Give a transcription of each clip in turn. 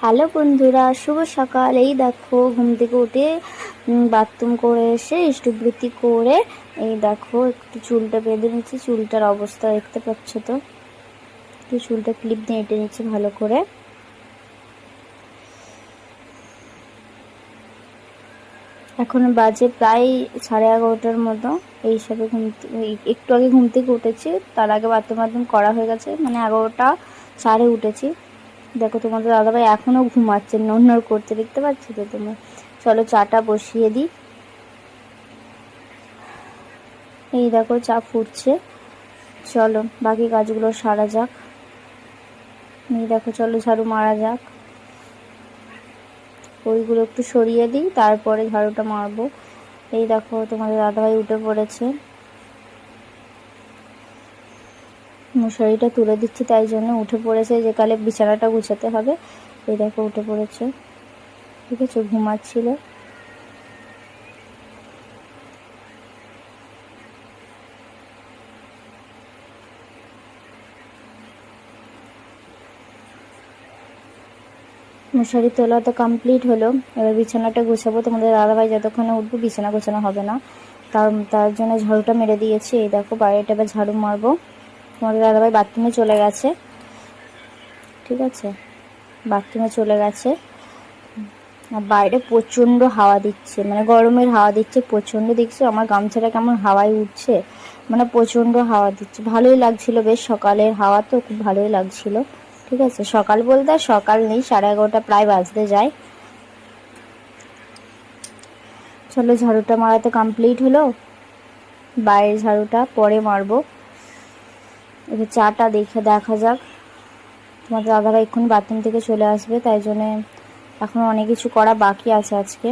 Hello বন্ধুরা, শুভ সকাল। এই দেখো ঘুম থেকে উঠে বাথরুম করে এসে ইষ্টবৃত্তি করে এই দেখো একটু চুলটা বেঁধে নিচ্ছি। চুলটার অবস্থা দেখতে পাচ্ছ তো, একটু চুলটা ক্লিপ দিয়ে এঁটে নিচ্ছি ভালো করে। এখন বাজে প্রায় 11:30টার মতো। এই হিসাবে একটু আগে ঘুম থেকে উঠেছি, তার আগে বাথরুম করা হয়ে গেছে, মানে 11টা 4-এ উঠেছি। দেখো তোমাদের দাদাভাই এখনো ঘুমাচ্ছে, নড়নড় করতে, দেখতে পাচ্ছ তো তোমরা। চলো চাটা বসিয়ে দিই। এই দেখো চা ফুটছে, চলো বাকি কাজগুলো সারা যাক। এই দেখো চলো ঝাড়ু মারা যাক, ওইগুলো একটু সরিয়ে দিই, তারপরে ঝাড়ুটা মারবো। এই দেখো তোমাদের দাদাভাই উঠে পড়েছে, মশারিটা তুলে দিচ্ছি তাই জন্য উঠে পড়েছে, যে কালে বিছানাটা গুছাতে হবে। এই দেখো উঠে পড়েছে, ঠিক আছে, ঘুমাচ্ছিল। মশারি তোলা তো কমপ্লিট হলো, এবার বিছানাটা গোছাবো। তোমাদের দাদাভাই যতক্ষণে উঠবো বিছানা গোছানো হবে না, তার জন্য ঝাড়ুটা মেরে দিয়েছি। এই দেখো বাইরেটা এবার ঝাড়ু মারবো। তোমাদের দাদাভাই বাথরুমে চলে গেছে, ঠিক আছে, বাথরুমে চলে গেছে। আর বাইরে প্রচণ্ড হাওয়া দিচ্ছে, মানে গরমের হাওয়া দিচ্ছে প্রচণ্ড। দেখছো আমার গামছাটা কেমন হাওয়ায় উঠছে, মানে প্রচণ্ড হাওয়া দিচ্ছে। ভালোই লাগছিল, বেশ সকালের হাওয়া তো খুব ভালোই লাগছিল। ঠিক আছে, সকাল বলতে আর সকাল নেই, 11:30 প্রায় বাজতে যায়। চলো ঝাড়ুটা মারাতে কমপ্লিট হলো, বাইরের ঝাড়ুটা পরে মারবো। এবার চাটা দেখা যাক। তোমাদের দাদারা এক্ষুনি বাথরুম থেকে চলে আসবে, তাই জন্যে এখন অনেক কিছু করা বাকি আছে আজকে।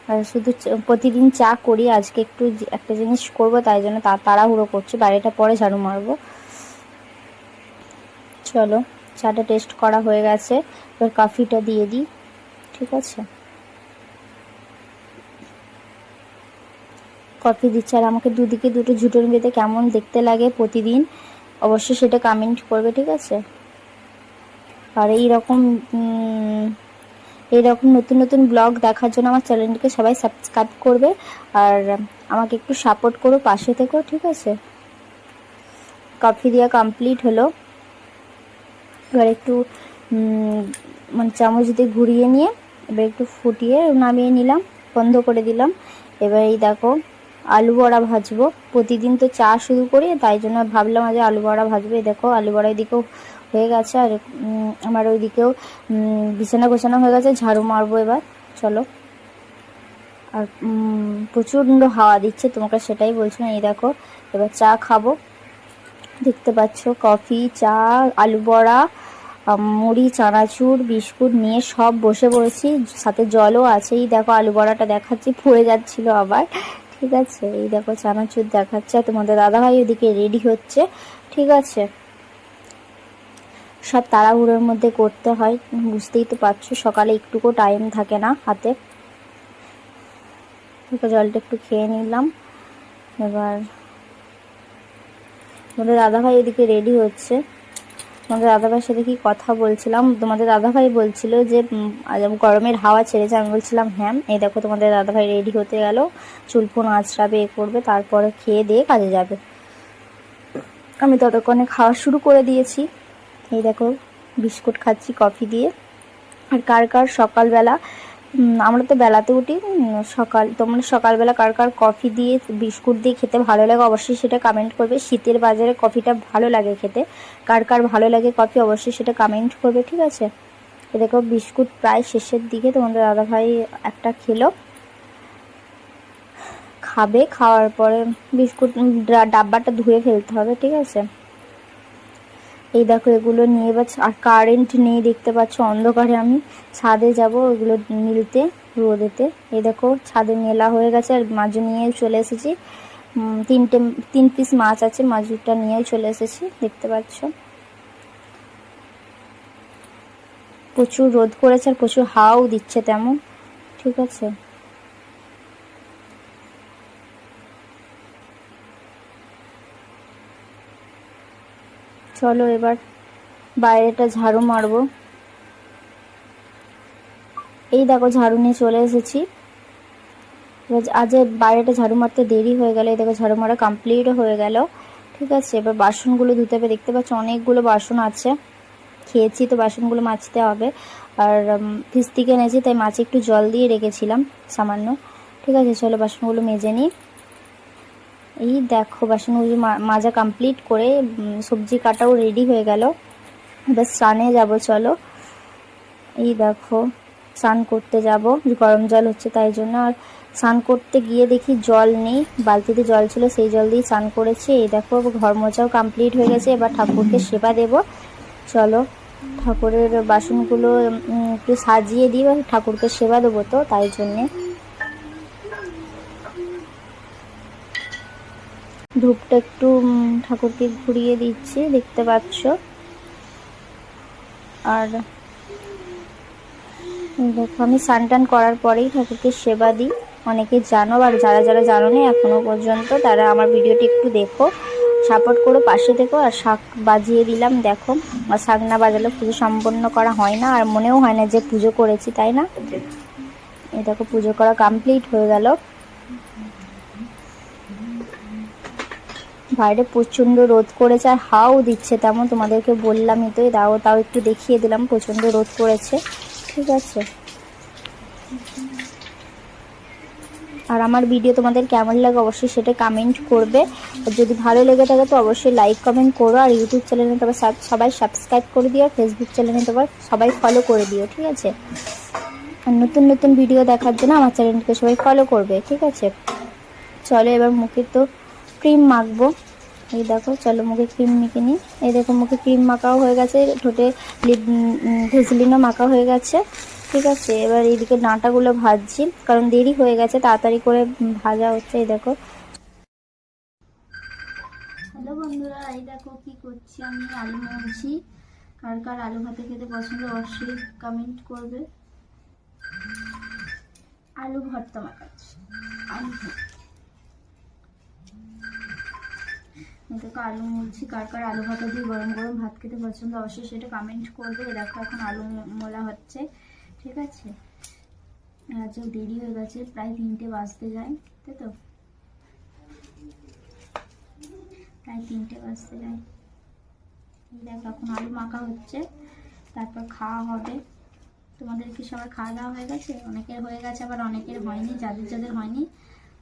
আর শুধু প্রতিদিন চা করি, আজকে একটু একটা জিনিস করব, তাই জন্য তাড়াহুড়ো করছি। বাইরেটা পরে ঝাড়ু মারবো। চলো চাটা টেস্ট করা হয়ে গেছে, এবার কফিটা দিয়ে দিই, ঠিক আছে। কফি দিচ্ছে, আর আমাকে দুদিকে দুটো ঝুঁটোর বেঁধে কেমন দেখতে লাগে প্রতিদিন অবশ্যই সেটা কমেন্ট করবে, ঠিক আছে। আর এইরকম নতুন নতুন ব্লগ দেখার জন্য আমার চ্যানেলটিকে সবাই সাবস্ক্রাইব করবে, আর আমাকে একটু সাপোর্ট করো, পাশে থেকো, ঠিক আছে। কফি দেওয়া কমপ্লিট হলো, এবার একটু মানে চামচ দিয়ে ঘুরিয়ে নিয়ে এবার একটু ফুটিয়ে নামিয়ে নিলাম, বন্ধ করে দিলাম। এবার এই দেখো আলু বড়া ভাজবো। প্রতিদিন তো চা শুরু করি, তাই জন্য ভাবলাম আজ আলু বড়া ভাজবো। এই দেখো আলু বড়া এদিকেও হয়ে গেছে, আর আমার ওইদিকেও বিছানা গোছানো হয়ে গেছে, ঝাড়ু মারবো এবার। চলো, আর প্রচণ্ড হাওয়া দিচ্ছে, তোমাকে সেটাই বলছিলাম। এই দেখো এবার চা খাবো, দেখতে পাচ্ছ কফি, চা, আলু বড়া, মুড়ি, চানাচুর, বিস্কুট নিয়ে সব বসে পড়েছি, সাথে জলও আছে। এই দেখো আলু বড়াটা দেখাচ্ছি, পুড়ে যাচ্ছিল আবার, ঠিক আছে। এই দেখো চানাচুর দেখাচ্ছে, তোমাদের দাদাভাই ওদিকে রেডি হচ্ছে, ঠিক আছে। সব তাড়াহুড়োর মধ্যে করতে হয়, বুঝতেই তো পারছো, সকালে একটুকু টাইম থাকে না হাতে। জলটা একটু খেয়ে নিলাম। এবার তোমাদের দাদাভাই ওদিকে রেডি হচ্ছে। তোমাদের দাদাভাইয়ের সাথে কি কথা বলছিলাম, তোমাদের দাদাভাই বলছিল যে গরমের হাওয়া ছেড়েছে, আমি বলছিলাম হ্যাঁ। এই দেখো তোমাদের দাদাভাই রেডি হতে গেল, চুলফোন আঁচড়াবে, এ করবে, তারপরে খেয়ে দিয়ে কাজে যাবে। আমি ততক্ষণে খাওয়া শুরু করে দিয়েছি। এই দেখো বিস্কুট খাচ্ছি কফি দিয়ে। আর কার কার সকালবেলা, আমরা তো বেলাতে উঠি, তোমরা সকালবেলা কার কার কফি দিয়ে বিস্কুট দিয়ে খেতে ভালো লাগে অবশ্যই সেটা কমেন্ট করবে। শীতের বাজারে কফিটা ভালো লাগে খেতে, কার কার ভালো লাগে কফি অবশ্যই সেটা কমেন্ট করবে, ঠিক আছে। এ দেখো বিস্কুট প্রায় শেষের দিকে, তোমাদের দাদাভাই একটা খেলো, খাবে, খাওয়ার পরে বিস্কুট ডাব্বাটা ধুয়ে ফেলতে হবে, ঠিক আছে। এই দেখো এগুলো নিয়ে এবার, আর কারেন্ট নেই দেখতে পাচ্ছ, অন্ধকারে আমি ছাদে যাব ওগুলো নিলতে রোদেতে। এই দেখো ছাদে মেলা হয়ে গেছে, আর মাছ নিয়েও চলে এসেছি। 3 পিস মাছ আছে, মাছটা নিয়েও চলে এসেছি, দেখতে পাচ্ছ। প্রচুর রোদ করেছে আর প্রচুর হাওয়াও দিচ্ছে তেমন, ঠিক আছে। চলো এবার বাইরেটা ঝাড়ু মারবো। এই দেখো ঝাড়ু নিয়ে চলে এসেছি। আজ বাইরেটা ঝাড়ু মারতে দেরি হয়ে গেল, এই দেখো ঝাড়ু মারা কমপ্লিটও হয়ে গেল। ঠিক আছে, এবার বাসনগুলো ধুতে হবে। দেখতে পাচ্ছ অনেকগুলো বাসন আছে, খেয়েছি তো বাসনগুলো মাজতে হবে। আর ফ্রিজ থেকে এনেছি তাই মাছে একটু জল দিয়ে রেখেছিলাম সামান্য। ঠিক আছে, চলো বাসনগুলো মেজে নিই। এই দেখো বাসনগুলো মাজা কমপ্লিট করে সবজি কাটাও রেডি হয়ে গেল। এবার স্নানে যাব, চলো। এই দেখো স্নান করতে যাব, গরম জল হচ্ছে তাই জন্য। আর স্নান করতে গিয়ে দেখি জল নেই, বালতিতে জল ছিল সেই জল দিয়ে স্নান করেছি। এই দেখো ঘর মোছাও কমপ্লিট হয়ে গেছে। এবার ঠাকুরকে সেবা দেব, চলো। ঠাকুরের বাসনগুলো একটু সাজিয়ে দিই, ঠাকুরকে সেবা দেবো তো তাই জন্যে। ধূপটা একটু ঠাকুরকে ঘুরিয়ে দিচ্ছি, দেখতে পাচ্ছ। আর দেখো আমি স্নান টান করার পরেই ঠাকুরকে সেবা দিই। অনেকে জানো, আর যারা যারা জানো না এখনো পর্যন্ত তারা আমার ভিডিওটি একটু দেখো, সাপোর্ট করো, পাশে দেখো। আর শাক বাজিয়ে দিলাম, দেখো। আর শাক না বাজালে পুজো সম্পন্ন করা হয় না, আর মনেও হয় না যে পুজো করেছি, তাই না? এই দেখো পুজো করা কমপ্লিট হয়ে গেল। বাইরে প্রচণ্ড রোদ করেছে আর হাওয়াও দিচ্ছে তেমন, তোমাদেরকে বললামই তো। তাও একটু দেখিয়ে দিলাম, প্রচণ্ড রোদ করেছে। ঠিক আছে, আর আমার ভিডিও তোমাদের কেমন লাগে অবশ্যই সেটা কমেন্ট করবে। আর যদি ভালো লেগে থাকে তো অবশ্যই লাইক কমেন্ট করো। আর ইউটিউব চ্যানেলে তোমার সবাই সাবস্ক্রাইব করে দিও, আর ফেসবুক চ্যানেলে তোমার সবাই ফলো করে দিও। ঠিক আছে, আর নতুন নতুন ভিডিও দেখার জন্য আমার চ্যানেলকে সবাই ফলো করবে। ঠিক আছে, চলো এবার মুখে তো ক্রিম মাখবো। এই দেখো, চলো মুখে ক্রিম মেখে নিই। এই দেখো মুখে ক্রিম মাখাও হয়ে গেছে, ঠোঁটে ভেসলিনও মাখা হয়ে গেছে। ঠিক আছে, এবার এইদিকে ডাঁটাগুলো ভাজছি, কারণ দেরি হয়ে গেছে, তাড়াতাড়ি করে ভাজা হচ্ছে। এই দেখো, হ্যালো বন্ধুরা, এই দেখো কি করছি আমি, আলু মাখছি। কার কার আলু ভাতে খেতে পছন্দ অবশ্যই কমেন্ট করবে। আলু ভর্তা মাখাচ্ছি, আলু দেখো আলু মুলছি। কার কার আলু ভাতা দিয়ে গরম গরম ভাত খেতে পছন্দ অবশ্যই সেটা কমেন্ট করবে। দেখো এখন আলু মোলা হচ্ছে। ঠিক আছে, আজও দেরি হয়ে গেছে, প্রায় 3টে বাজতে যায়, তাই তো, প্রায় 3টে বাজতে যায়। দেখো এখন আলু মাখা হচ্ছে, তারপর খাওয়া হবে। তোমাদের কি সবার খাওয়া দাওয়া হয়ে গেছে? অনেকের হয়ে গেছে, আবার অনেকের হয়নি। যাদের যাদের হয়নি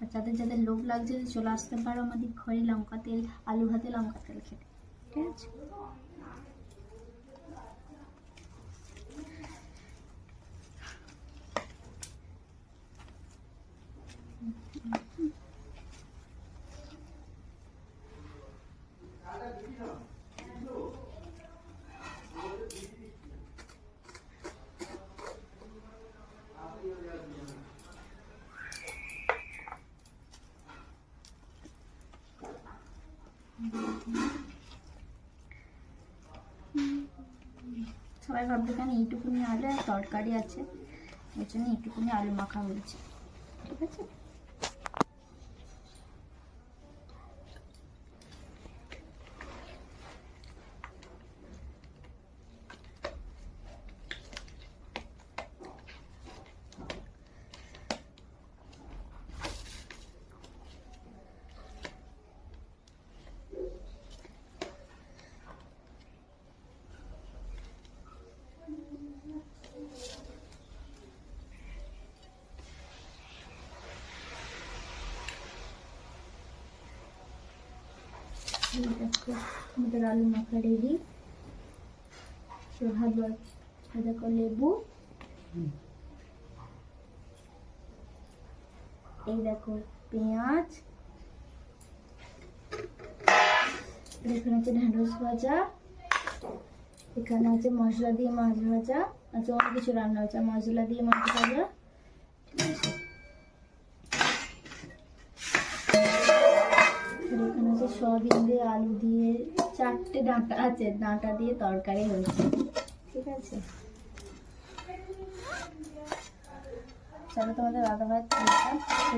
আর যাদের যাদের লোভ লাগছে চলে আসতে পারো আমাদের ঘরে লঙ্কা তেল, আলু ভাতে লঙ্কা তেল খেতে। ঠিক আছে, সবাই ভাববে কেন এইটুকুনি আলু আর তরকারি আছে, ওই জন্য এইটুকুনি আলু মাখা হয়েছে। ঠিক আছে, দেখো আমাদের আলু মাখা রেডি। দেখো লেবু, এই দেখো পেঁয়াজ, এখানে আছে ঢ্যাঁড়স ভাজা, এখানে আছে মশলা দিয়ে মাছ ভাজা, আচ্ছা অনেক কিছু রান্না হয়েছে, মশলা দিয়ে মাছ ভাজা। ঠিক আছে, এখানে আছে সয়াবিন দিয়ে আলু দিয়ে 4টে ডাঁটা আছে, ডাঁটা দিয়ে তরকারি হয়েছে। ঠিক আছে, চলো তোমাদের আদা ভাত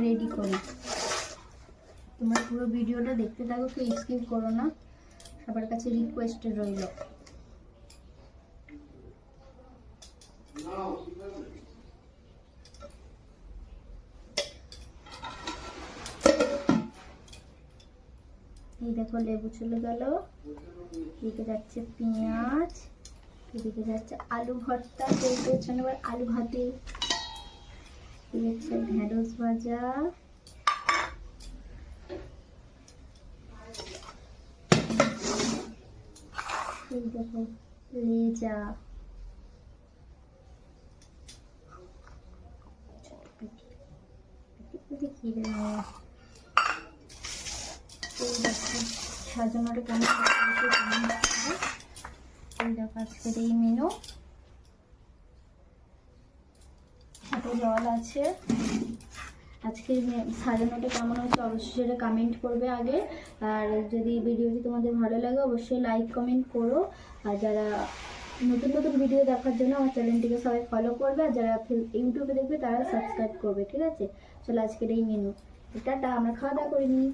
রেডি করি। তোমরা পুরো ভিডিওটা দেখতে থাকো, কেউ স্কিপ করো না, সবার কাছে রিকোয়েস্ট রইল। এই দেখো লেবু চলে গেল, এদিকে যাচ্ছে পেঁয়াজ, এদিকে যাচ্ছে আলু ভর্তা, চলতে এবার আলু ভাতে, এই হচ্ছে ঢেঁড়স ভাজা, এই দেখো লেজা, সাজানোটা কেমন এই দেখো আজকের এই মেনু। হাতে জল আছে। আজকে সাজানোটা কেমন হচ্ছে অবশ্যই সেটা কমেন্ট করবে আগে। আর যদি ভিডিওটি তোমাদের ভালো লাগে অবশ্যই লাইক কমেন্ট করো। আর যারা নতুন নতুন ভিডিও দেখার জন্য আমার চ্যানেলটিকে সবাই ফলো করবে, আর যারা ইউটিউবে দেখবে তারা সাবস্ক্রাইব করবে, ঠিক আছে? চলো আজকের এই মেনু, টাটা, আমরা খাওয়া দাওয়া করে নিই।